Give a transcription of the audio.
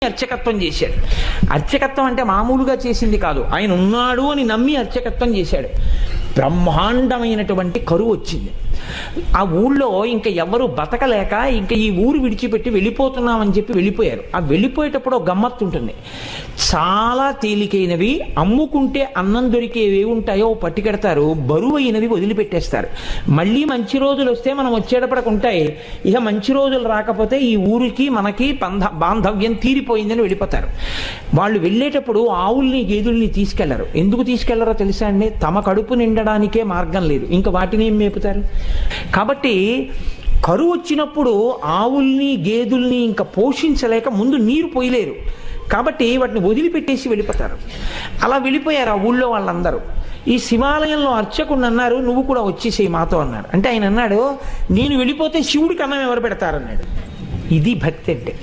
అర్చకత్వం చేశాడు. అర్చకత్వం అంటే మామూలుగా చేసింది కాదు, ఆయన ఉన్నాడు అని నమ్మి అర్చకత్వం చేశాడు. బ్రహ్మాండమైనటువంటి కరువు వచ్చింది. ఆ ఊళ్ళో ఇంకా ఎవరు బతకలేక ఇంకా ఈ ఊరు విడిచిపెట్టి వెళ్ళిపోతున్నామని చెప్పి వెళ్ళిపోయారు. ఆ వెళ్ళిపోయేటప్పుడు ఒక గమ్మత్తు ఉంటుంది. చాలా తేలికైనవి, అమ్ముకుంటే అన్నం దొరికేవి ఉంటాయో పట్టుకెడతారు, బరువైనవి వదిలిపెట్టేస్తారు. మళ్ళీ మంచి రోజులు వస్తే మనం వచ్చేటప్పటికి ఉంటాయి. ఇక మంచి రోజులు రాకపోతే ఈ ఊరికి మనకి బాంధవ్యం తీరిపోయిందని వెళ్ళిపోతారు. వాళ్ళు వెళ్ళేటప్పుడు ఆవుల్ని గేదెల్ని తీసుకెళ్లరు. ఎందుకు తీసుకెళ్లరో తెలుసా అండి? తమ కడుపు నిండడానికే మార్గం లేదు, ఇంకా వాటిని ఏం మేపుతారు. కాబట్టి కరువు వచ్చినప్పుడు ఆవుల్ని గేదెల్ని ఇంకా పోషించలేక ముందు నీరు పోయలేరు, కాబట్టి వాటిని వదిలిపెట్టేసి వెళ్ళిపోతారు. అలా వెళ్ళిపోయారు ఆ ఊళ్ళో వాళ్ళందరూ. ఈ శివాలయంలో అర్చకుడు అన్నారు, నువ్వు కూడా వచ్చేసేయి మాతో అన్నాడు. అంటే ఆయన అన్నాడు, నేను వెళ్ళిపోతే శివుడికి అన్నం ఎవరు పెడతారన్నాడు. ఇది భక్తి అంటే.